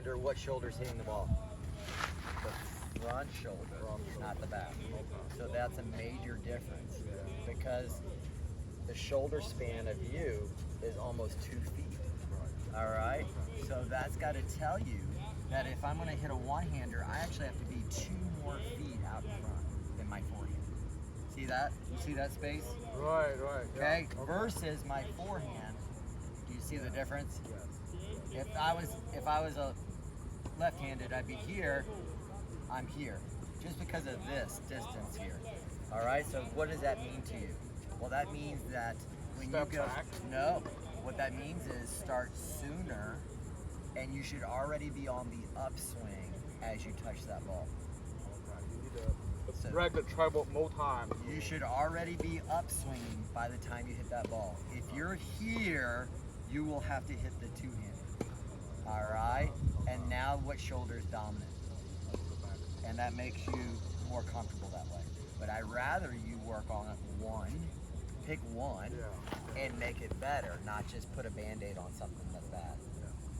one-hander, what shoulder's hitting the ball? The front shoulder, not the back. So that's a major difference because the shoulder span of you is almost 2 feet. All right? So that's got to tell you that if I'm going to hit a one-hander, I actually have to be 2 more feet out in front than my forehand. See that? You see that space? Right. Okay? Versus my forehand. Do you see the difference? If I was a left-handed, I'd be here. I'm here, just because of this distance here. All right. So what does that mean to you? Well, that means that when Step you go, back. no. What that means is start sooner, and you should already be on the upswing as you touch that ball. You need to drag the treble more time. You should already be upswinging by the time you hit that ball. If you're here, you will have to hit the two-handed. All right? And now what shoulder is dominant? And that makes you more comfortable that way. But I'd rather you work on one, pick one, and make it better, not just put a Band-Aid on something that's bad.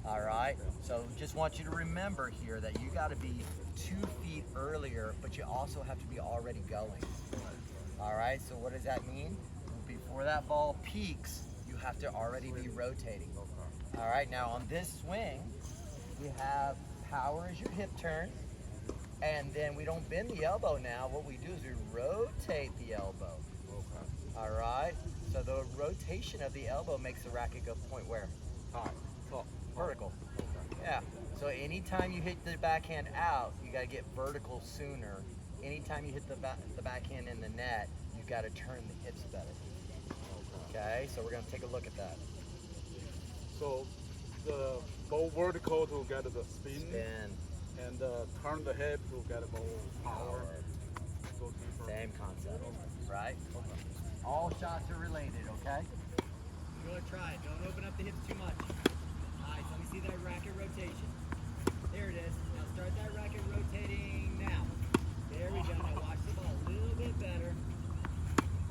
All right? So just want you to remember here that you got to be 2 feet earlier, but you also have to be already going. All right? So what does that mean? Before that ball peaks, you have to already be rotating. All right? Now on this swing, we have power as your hip turn, and then we don't bend the elbow now. What we do is we rotate the elbow. All right? So the rotation of the elbow makes the racket go point where? High. Top. Vertical. Yeah. So anytime you hit the backhand out, you got to get vertical sooner. Anytime you hit the backhand in the net, you've got to turn the hips better. Okay? So we're going to take a look at that. So the ball vertical to get the spin. And turn the head to get more power. Go deeper. Same concept, right? All shots are related, okay? Go ahead, try it. Don't open up the hips too much. Nice. Let me see that racket rotation. There it is. Now start that racket rotating now. There we go. Now watch the ball a little bit better.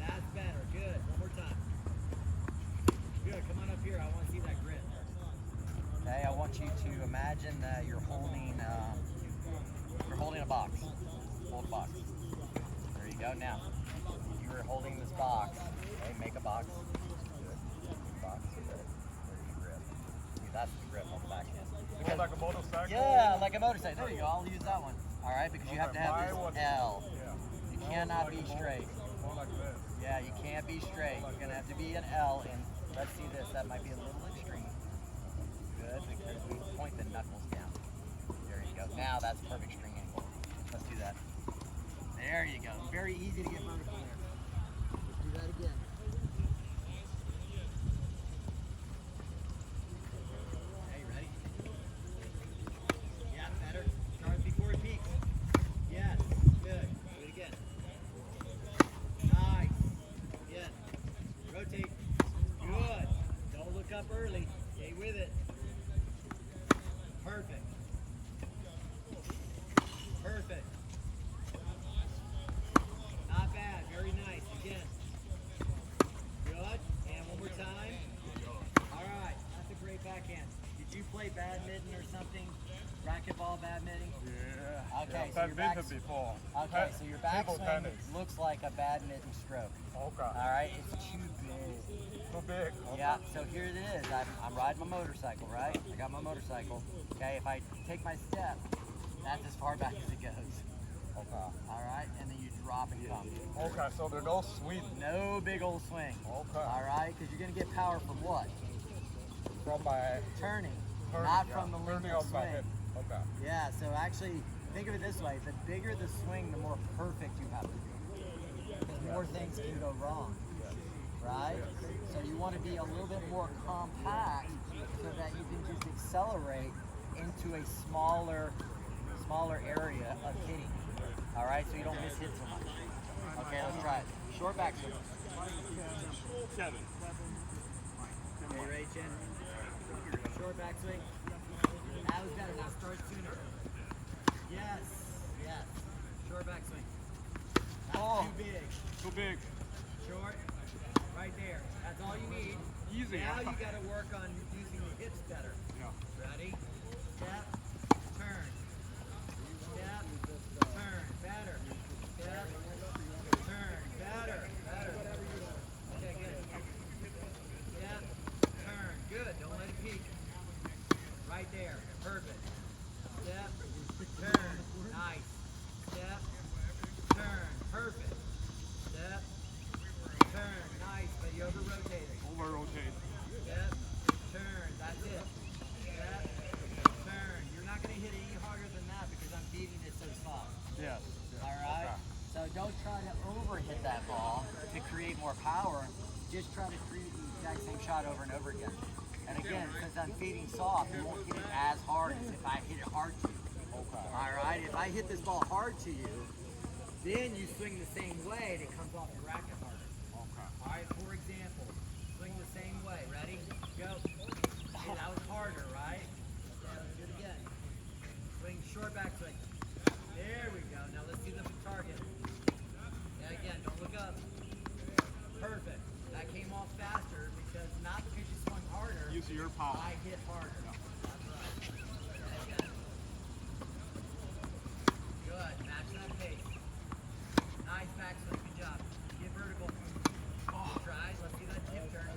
That's better. Good. One more time. Good. Come on up here. I want to see that grip. Okay, I want you to imagine that you're holding a box. Hold a box. There you go. Now, if you were holding this box, okay, make a box. Good. Box. Good. There's your grip. See, that's the grip on the backhand. More like a motorcycle? Yeah, like a motorcycle. There you go. I'll use that one. All right, because you have to have this L. You cannot be straight. More like this. Yeah, you can't be straight. You're going to have to be an L, and let's see this. That might be a little extreme. Good, because we point the knuckles down. There you go. Now that's perfect string angle. Let's do that. There you go. Very easy to get vertical there. Let's do that again. Okay, you ready? Yeah, better. Start before it peaks. Yes, good. Do it again. Nice. Yes. Rotate. Good. Don't look up early. Stay with it. Perfect. Perfect. Not bad. Very nice. Again. Good. And one more time. All right. That's a great backhand. Did you play badminton or something? Racquetball badminton? Yeah. Okay, Yeah, so your back before. Okay, so your Table backswing tennis. looks like a badminton stroke. Okay. All right, it's too big. Too big. Okay. Yeah, so here it is. I'm riding my motorcycle, right? I got my motorcycle. Okay, if I take my step, that's as far back as it goes. Okay. All right, and then you drop and come. Okay, so there's no sweet No big old swing. Okay. All right, because you're going to get power from what? from my Turning, turn, not yeah, from the length turning of of my swing. head. Okay. Yeah, so actually, think of it this way. The bigger the swing, the more perfect you have to be. Because more things can go wrong. Right? So you want to be a little bit more compact so that you can just accelerate into a smaller area of hitting. All right, so you don't miss hit so much. Okay, let's try it. Short back swing. Okay, ready, Chen? Short back swing. That was better. Now start sooner. Yes, yes. Short back swing. Not too big. Too big. Short. Right there. That's all you need. Easy. Now you got to work on using the hips better. Yeah. Ready? Step. Perfect. Step, turn. Nice. Step, turn. Perfect. Step, turn. Nice, but you over-rotated. Over rotate. Step, turn. That's it. Step, turn. You're not going to hit it any harder than that because I'm beating it so soft. Yes. All right? So don't try to over-hit that ball to create more power. Just try to create the exact same shot over and over again. And again, since I'm feeding soft, you won't hit it as hard as if I hit it hard to you. Okay. All right? If I hit this ball hard to you, then you swing the same way and it comes off your racket harder. Okay. All right, for example, swing the same way. Ready? Go. See, that was harder, right? Yeah, let's do it again. Swing short backswing. There we go. Now let's see the target. Yeah, again, don't look up. Perfect. That came off faster because not because you swung harder. Use your power. I hit harder. That's right. Yeah, again. Good. Match that pace. Nice backswing. Good job. Get vertical. Good tries. Let's see that tip turn.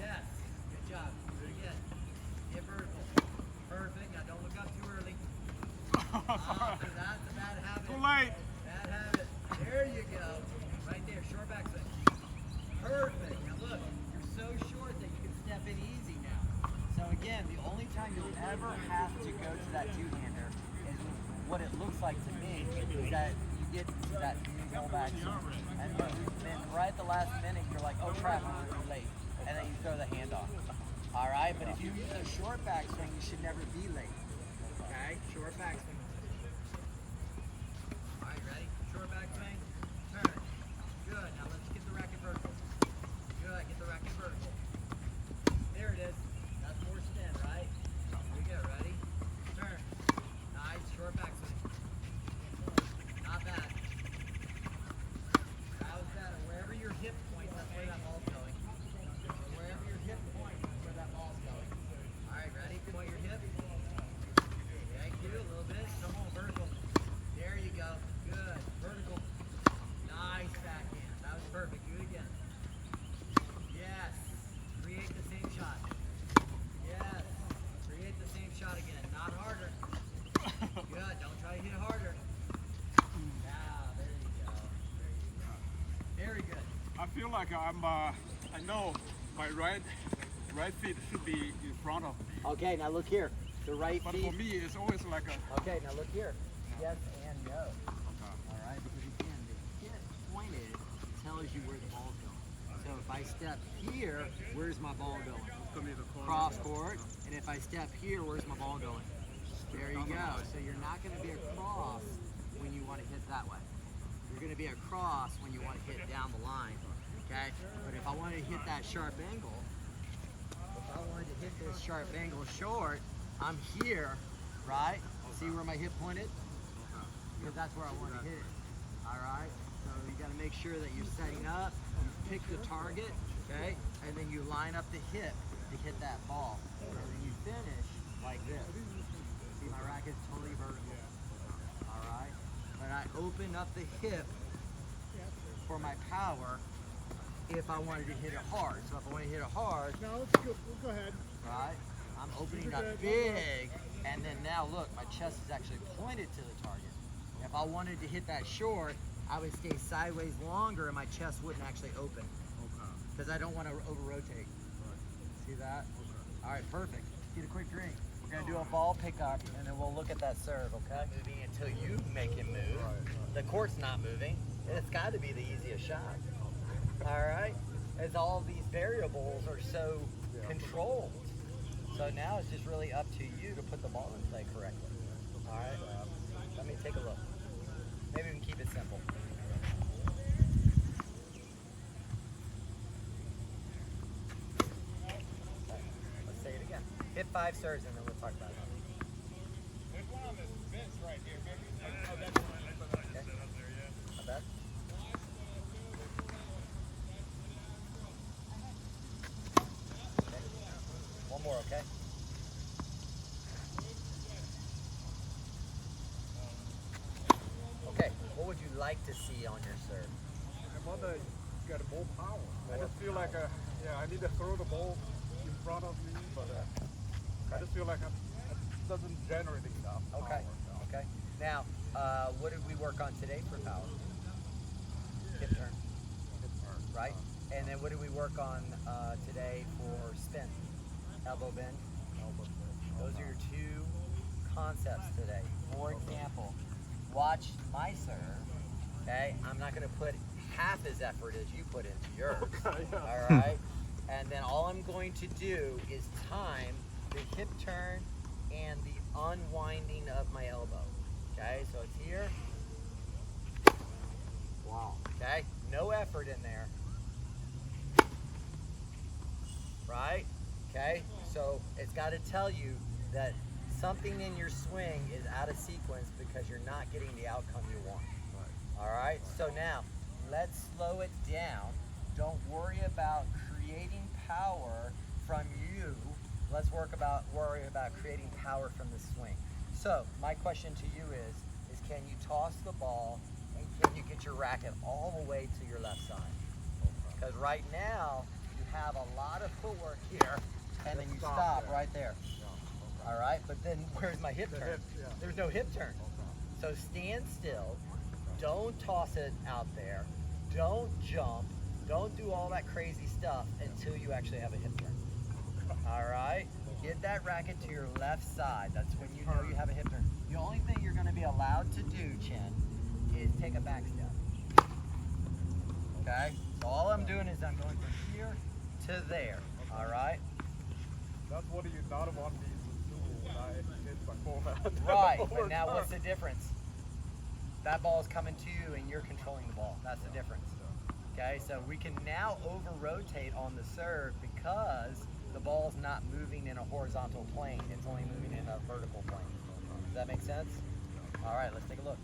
Yes. Good job. Do it again. Get vertical. Perfect. Now don't look up too early. So that's a bad habit. Too late. Bad habit. There you go. Right there. Short backswing. Perfect. Now look, you're so short that you can step in easy now. So again, the only time you'll ever have to go to that two-hander is what it looks like to me is that you get to that pull back swing. And then right at the last minute, you're like, oh crap, I'm really late. And then you throw the hand off. All right, but if you use a short backswing, you should never be late. Okay, short backswing. All right, ready? Short backswing, turn. Good, now let's get the racket vertical. Good, get the racket vertical. There it is. That's more spin, right? Here we go, ready? Turn. Nice, short backswing. Not bad. That was better. Wherever your hip points, that's where that ball's going. Wherever your hip points, that's where that ball's going. All right, ready? Point your hip. Thank you, a little bit. Come on, vertical. There you go. Good. Vertical. Nice backhand. That was perfect. Do it again. Yes. Create the same shot. Yes. Create the same shot again. Not harder. Good. Don't try to hit it harder. Now, there you go. There you go. Very good. I feel like I know my right feet should be in front of me. Okay, now look here. The right But feet. for me, it's always like a. Okay, now look here. Yes and no. All right, because again, the hip pointed tells you where the ball's going. So if I step here, where's my ball going? Cross court. And if I step here, where's my ball going? There you go. So you're not going to be across when you want to hit that way. You're going to be across when you want to hit down the line. Okay? But if I want to hit that sharp angle, if I wanted to hit this sharp angle short, I'm here, right? See where my hip pointed? Because that's where I want to hit it. All right? So you got to make sure that you're setting up, you pick the target, okay? And then you line up the hip to hit that ball. And then you finish like this. See, my racket's totally vertical. All right? But I open up the hip for my power if I wanted to hit it hard. So if I want to hit it hard, No, we'll go ahead. right? I'm opening up big, and then now look, my chest is actually pointed to the target. If I wanted to hit that short, I would stay sideways longer and my chest wouldn't actually open because I don't want to over-rotate. See that? All right, perfect. Get a quick drink. We're going to do a ball pickup, and then we'll look at that serve, okay? Moving until you make it move. The court's not moving. It's got to be the easiest shot. All right? As all these variables are so controlled. So now it's just really up to you to put the ball in play correctly. All right? Let me take a look. Maybe we can keep it simple. Okay, let's say it again. Hit 5 serves and then we'll talk about it. There's one on this bench right here. Oh, that's Not bad. Okay. One more, okay? Okay, what would you like to see on your serve? I want to get more power. I just feel like, I need to throw the ball in front of me, but I just feel like I'm doesn't generate enough power. Okay. No. Okay. Now, what did we work on today for power? Hip turn, Hip turn. right? And then what did we work on today for spin? Elbow bend. Elbow bend. Those are your two concepts today. For example, watch my serve. Okay, I'm not going to put half as effort as you put into yours. Okay, yeah. All right, and then all I'm going to do is time the hip turn and the unwinding of my elbow. Okay, so it's here. Wow. Okay, no effort in there. Right? Okay, so it's got to tell you that something in your swing is out of sequence because you're not getting the outcome you want. All right, so now let's slow it down. Don't worry about creating power from you. Let's worry about creating power from the swing. So my question to you is can you toss the ball and can you get your racket all the way to your left side? Because right now you have a lot of footwork here and then you stop right there. All right, but then where's my hip turn? There's no hip turn. So stand still. Don't toss it out there. Don't jump. Don't do all that crazy stuff until you actually have a hip turn. All right? Get that racket to your left side. That's when you know you have a hip turn. The only thing you're going to be allowed to do, Chin, is take a back step. Okay? So all I'm doing is I'm going from here to there. All right? That's what you not want me to do when I hit my forehand. Right, but now what's the difference? That ball is coming to you and you're controlling the ball. That's the difference. Okay, so we can now over-rotate on the serve because the ball's not moving in a horizontal plane. It's only moving in a vertical plane. Does that make sense? All right, let's take a look.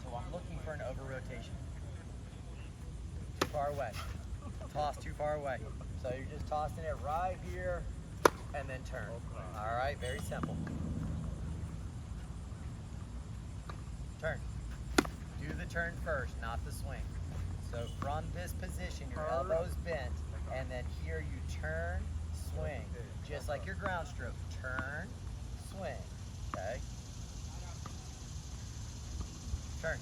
So I'm looking for an over-rotation. Too far away. Toss too far away. So you're just tossing it right here and then turn. All right, very simple. Turn. Do the turn first, not the swing. So from this position, your elbow's bent, and then here you turn, swing. Just like your ground stroke. Turn, swing. Okay? Turn.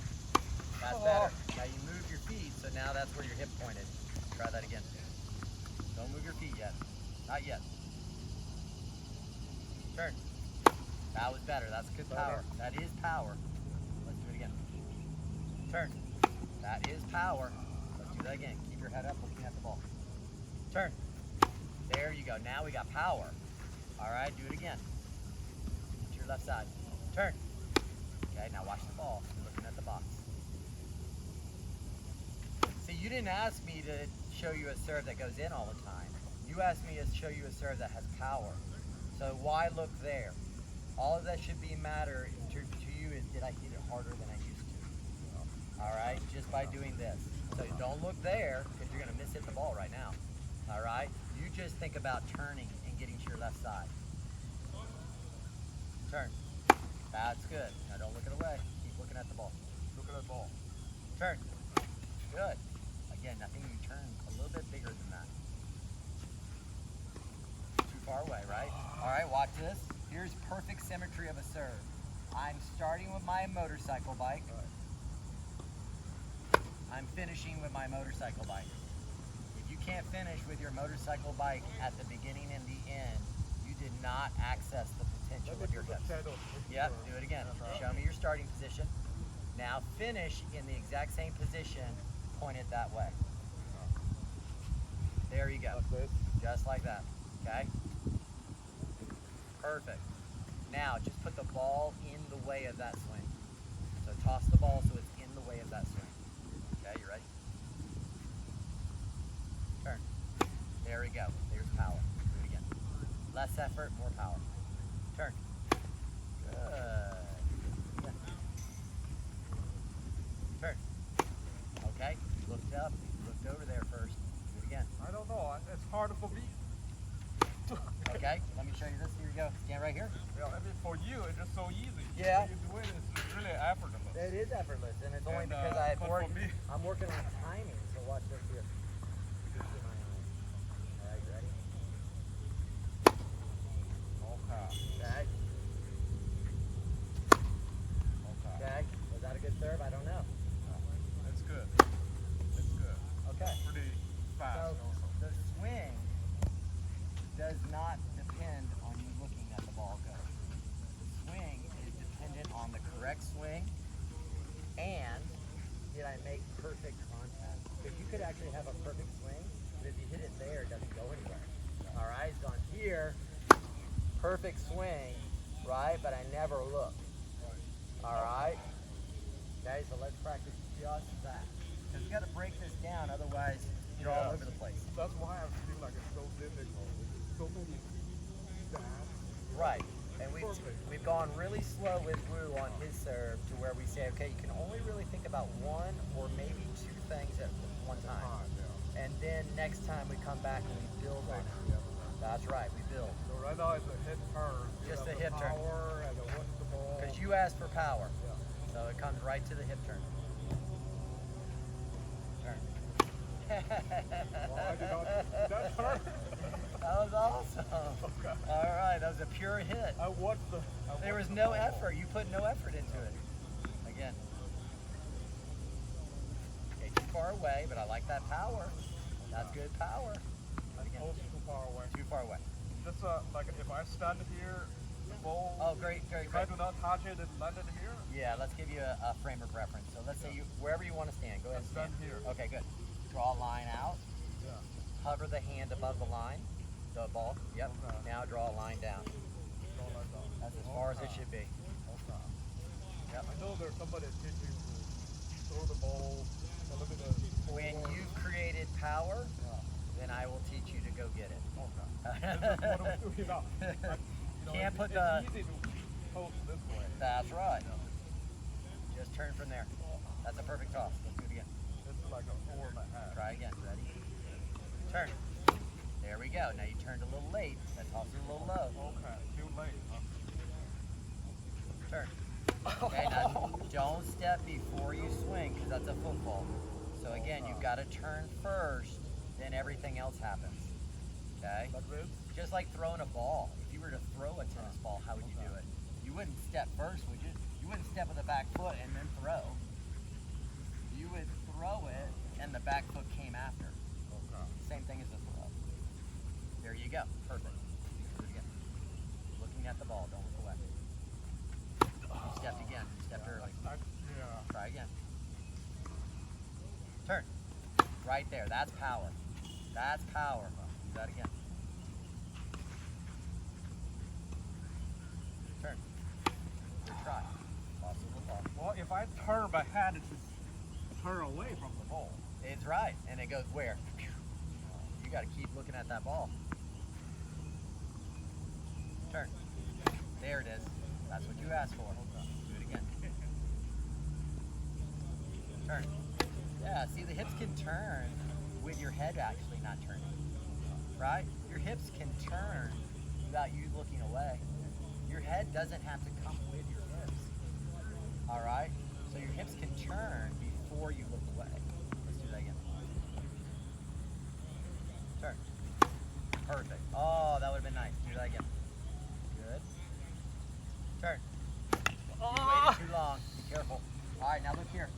That's better. Now you move your feet, so now that's where your hip pointed. Try that again. Don't move your feet yet. Not yet. Turn. That was better. That's good power. That is power. Let's do it again. Turn. That is power. Let's do that again. Keep your head up, looking at the ball. Turn. There you go. Now we got power. All right, do it again. To your left side. Turn. Okay, now watch the ball. You're looking at the box. See, you didn't ask me to show you a serve that goes in all the time. You asked me to show you a serve that has power. So why look there? All of that should be matter to you is did I hit it harder than I used to? All right, just by doing this. So don't look there because you're going to miss hit the ball right now. All right, you just think about turning and getting to your left side. Turn. That's good. Now don't look it away. Keep looking at the ball. Look at the ball. Turn. Good. Again, I think you turn a little bit bigger than that. Too far away, right? All right, watch this. Here's perfect symmetry of a serve. I'm starting with my motorcycle bike. I'm finishing with my motorcycle bike. If you can't finish with your motorcycle bike at the beginning and the end, you did not access the potential of your hips. Yep, do it again. Show me your starting position. Now finish in the exact same position, point it that way. There you go. Just like that, okay? Perfect. Now just put the ball in the way of that swing. So toss the ball so it's in the way of that swing. Okay, you ready? Turn. There we go. There's power. Do it again. Less effort, more power. Turn. Good. Yeah. Turn. Okay. You looked up. You looked over there first. Do it again. I don't know. It's hard for me. Okay. Let me show you this. Here you go. Stand right here. Yeah, I mean, for you, it's just so easy. Yeah. You do it, it's really effortless. It is effortless, and it's only And, because I'm working on timing. So watch this here. All right, you ready? Okay. Okay. serve? I don't know. It's good. It's good. Okay. Pretty fast So also. the swing does not depend on you looking at the ball go. The swing is dependent on the correct swing and did I make perfect contact? Because you could actually have a perfect swing, but if you hit it there, it doesn't go anywhere. All right, it's gone here, perfect swing, right? But I never look. All right. Okay, so let's practice just that. Because you got to break this down, otherwise you're all over the place. That's why I feel like it's so difficult. So many stabs. Right. And we've gone really slow with Wu on his serve to where we say, okay, you can only really think about one or maybe two things at one time. Yeah. And then next time we come back and we build on it. That's right, we build. So right now it's a hit turn. Just You a have hip the turn. power and the what's the ball. Because you asked for power. Yeah. So it comes right to the hip turn. Turn. Well, I did not that turn. That was awesome. Okay. All right, that was a pure hit. There was no effort. You put no effort into it. Again. Okay, too far away, but I like that power. That's good power. Again. Also too far away. Too far away. Just like if I stand here, the ball. Oh, great, great, If I great. do not touch it, it landed here. Yeah, let's give you a frame of reference. So let's say you wherever you want to stand. Go ahead and Stand stand here. Okay, good. Draw a line out. Yeah. Hover the hand above the line. The ball. Yep. Okay. Now draw a line down. Go like that. That's as far as it should be. Okay. Yep. I know there's somebody teaching to throw the ball a little bit. When forward. you've created power, Yeah. then I will teach you to go get it. Okay. This is what I'm doing now. Can't put it's the- easy to post this way. That's right. Just turn from there. That's a perfect toss. Let's do it again. It's like a 4.5. Try again. Ready? Turn. There we go. Now you turned a little late. That toss is a little low. Okay. Too late. Turn. Okay, now don't step before you swing because that's a football. So again, you've got to turn first, then everything else happens. Okay? Like this? Just like throwing a ball. If you were to throw a tennis ball, how would you do it? You wouldn't step first, would you? You wouldn't step with the back foot and then throw. You would throw it and the back foot came after. Okay. Same thing as a throw. There you go. Perfect. Do it again. Looking at the ball, don't look away. You stepped again. You stepped early. Yeah. Try again. Turn. Right there. That's power. That's power. Do that again. Turn. Good try. Possible ball. Well, if I turn my head, it should turn away from the ball. It's right. And it goes where? You got to keep looking at that ball. Turn. There it is. That's what you asked for. Do it again. Turn. Yeah, see the hips can turn with your head actually not turning. Right? Your hips can turn without you looking away. Your head doesn't have to come with your hips. Alright? So your hips can turn before you look away. Let's do that again. Turn. Perfect. Oh, that would have been nice. Do that again. Good. Turn. You waited too long. Be careful. Alright, now look here.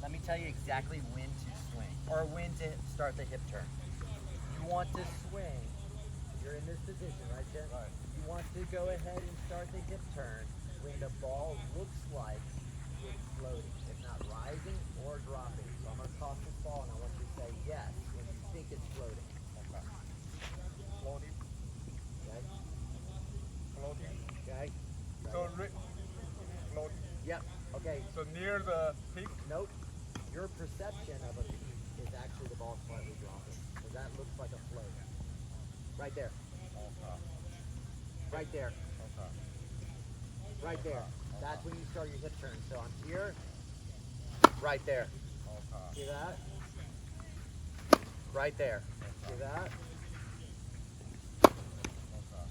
Let me tell you exactly when to swing, or when to start the hip turn. You want to swing, you're in this position, right, Jen? Right. You want to go ahead and start the hip turn when the ball looks like it's floating. It's not rising or dropping. So I'm going to toss this ball and I want you to say yes when you think it's floating. Okay. Floating. Okay? Floating. Okay? So floating. Yep. Okay. So near the peak. Nope. Your perception of a peak is actually the ball slightly dropping. So that looks like a float. Right there. Okay. Right there. Okay. Right there. That's when you start your hip turn. So I'm here. Right there. Okay. See that? Right there. See that? Okay.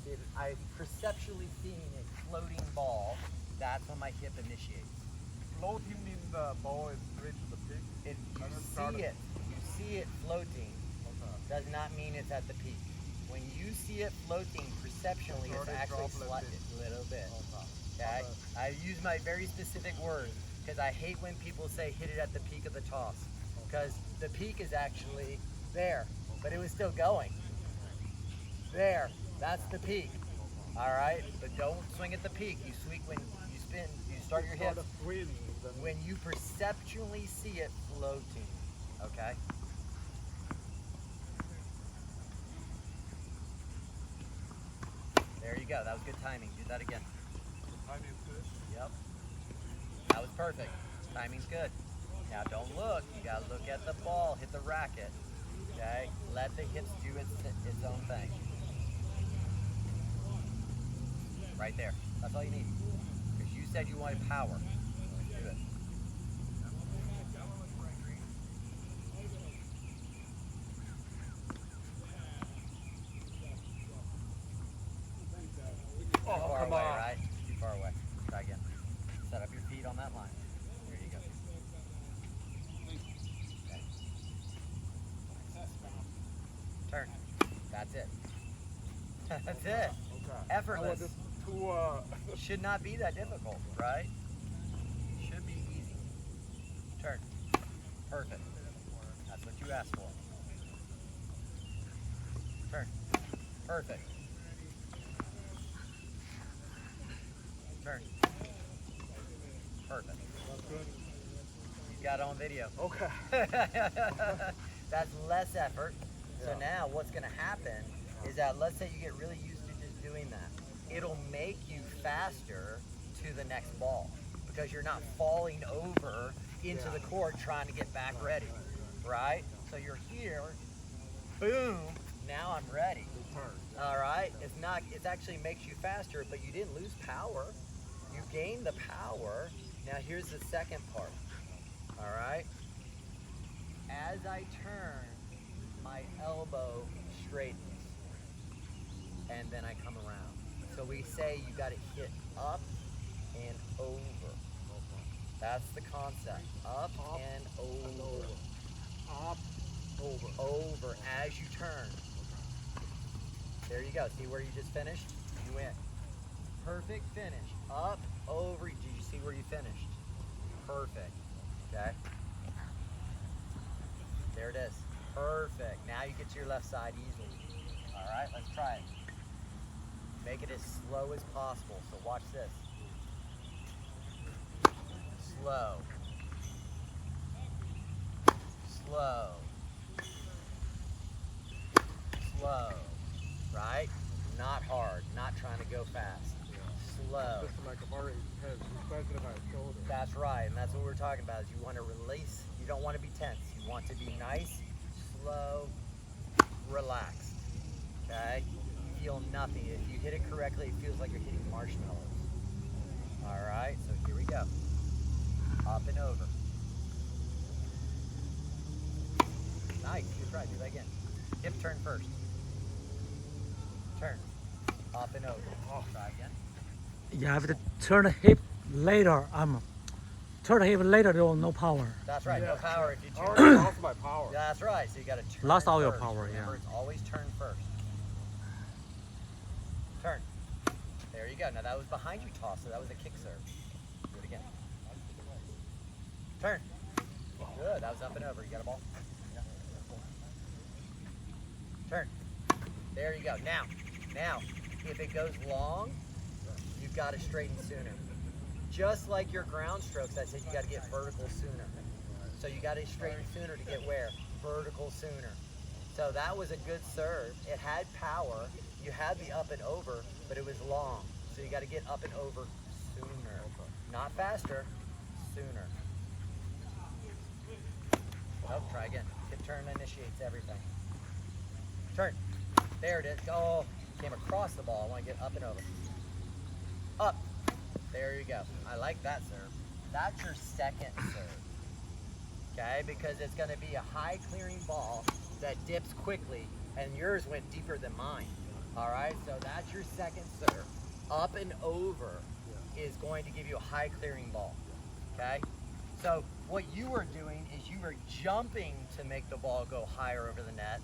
See, if I perceptually seeing a floating ball, that's when my hip initiates. Floating means the ball is reaching the peak. If And you it started. you see it floating, Okay. does not mean it's at the peak. When you see it floating perceptually, it's Started actually drop a little slightly bit. a little bit. Okay. Okay? I use my very specific words. because I hate when people say hit it at the peak of the toss, because the peak is actually there, but it was still going. There, that's the peak. All right, but don't swing at the peak. You swing when you spin, you start your hips when you perceptually see it floating, okay? There you go, that was good timing. Do that again. Timing is good. Yep. That was perfect. Timing's good. Now don't look. You gotta look at the ball, hit the racket. Okay? Let the hips do its own thing. Right there. That's all you need. Because you said you wanted power. Do it. Too far come away, on. right? Too far away. Try again. Set up your feet on that line. There you go. Okay. Turn. That's it. That's it. Okay. Effortless. Just too, Should not be that difficult, right? Should be easy. Turn. Perfect. That's what you asked for. Turn. Perfect. Turn. Perfect. That's good. You got it on video. Okay. That's less effort. So Yeah. now what's going to happen is that let's say you get really used to just doing that. It'll make you faster to the next ball because you're not falling over into the court trying to get back ready, right? So you're here, boom, now I'm ready. All right, it actually makes you faster, but you didn't lose power. You gained the power. Now here's the second part, all right? As I turn, my elbow straightens, and then I come around. So we say you gotta hit up and over. That's the concept, up and over. Up, over. Over as you turn. There you go. See where you just finished? You went. Perfect finish. Up, over. Did you see where you finished? Perfect. Okay. There it is. Perfect. Now you get to your left side easily. All right, let's try it. Make it as slow as possible. So watch this. Slow. Slow. Slow. Right? Not hard. Not trying to go fast. Slow. Just like I've already had respected my shoulder. That's right, and that's what we're talking about. Is you want to release. You don't want to be tense. You want to be nice, slow, relaxed. Okay? Feel nothing. If you hit it correctly, it feels like you're hitting marshmallows. All right. So here we go. Up and over. Nice. Good try. Do that again. Hip turn first. Turn. Up and over. Try again. You have to turn the hip later. Turn the hip later, no power. That's right. No Yeah. power if you I turn. already lost my power. That's right. So you got to turn. Lost all your first. power, yeah. Remember, it's always turn first. Turn. There you go. Now that was behind you toss, so that was a kick serve. Do it again. Turn. Good. That was up and over. You got a ball? Yeah. Turn. There you go. Now, if it goes long, you've got to straighten sooner. Just like your ground strokes, I said you got to get vertical sooner. So you got to straighten sooner to get where? Vertical sooner. So that was a good serve. It had power. You had the up and over, but it was long. So you got to get up and over sooner. Not faster, sooner. Oh, try again. Hip turn initiates everything. Turn. There it is. Oh, came across the ball. I want to get up and over. Up. There you go. I like that serve. That's your second serve. Okay, because it's going to be a high clearing ball that dips quickly, and yours went deeper than mine. All right, so that's your second serve. Up and over is going to give you a high clearing ball. Okay, so what you were doing is you were jumping to make the ball go higher over the net.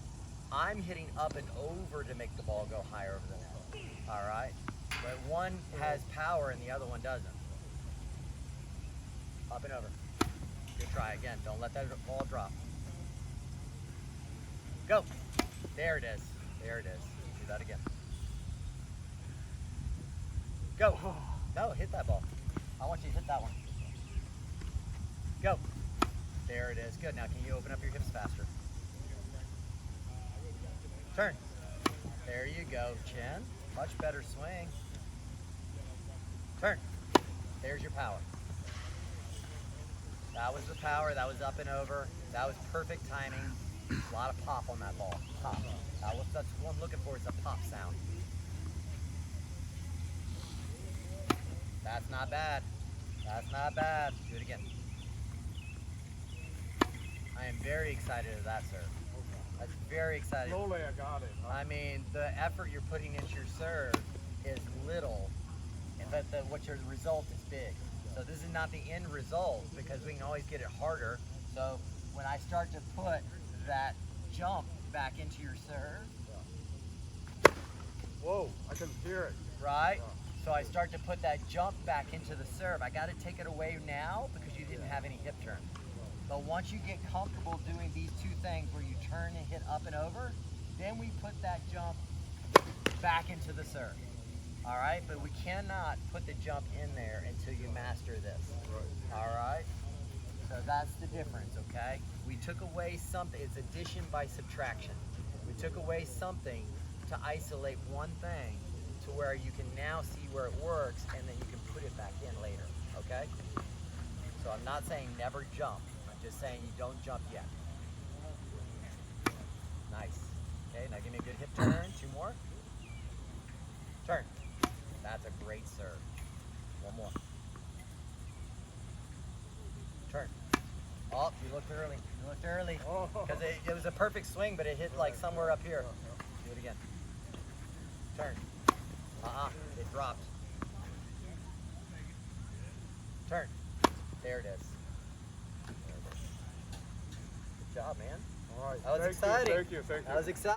I'm hitting up and over to make the ball go higher over the net. All right, but one has power and the other one doesn't. Up and over. Good try again. Don't let that ball drop. Go. There it is. There it is. Do that again. Go. No, hit that ball. I want you to hit that one. Go. There it is. Good. Now can you open up your hips faster? Turn. There you go. Chin. Much better swing. Turn. There's your power. That was the power. That was up and over. That was perfect timing. A lot of pop on that ball. Pop. That's what I'm looking for, is a pop sound. That's not bad. That's not bad. Do it again. I am very excited at that, sir. That's very exciting. Slowly I got it. I mean, the effort you're putting into your serve is little, but what your result is big. So this is not the end result, because we can always get it harder. So when I start to put that jump back into your serve, Whoa, I can hear it. right? So I start to put that jump back into the serve. I got to take it away now because you didn't have any hip turn. But once you get comfortable doing these two things where you turn and hit up and over, then we put that jump back into the serve. All right, but we cannot put the jump in there until you master this. Right. All right, so that's the difference, okay? We took away something. It's addition by subtraction. We took away something to isolate one thing to where you can now see where it works, and then you can put it back in later, okay? So I'm not saying never jump. I'm just saying you don't jump yet. Nice. Okay, now give me a good hip turn. Two more. Turn. That's a great serve. One more. Turn. Oh, you looked early. You looked early. Because it was a perfect swing, but it hit like somewhere up here. Do it again. Turn. It dropped. Turn. There it is. There it is. Good job, man. All right. That was Thank exciting. You, thank you, thank you. That was exciting.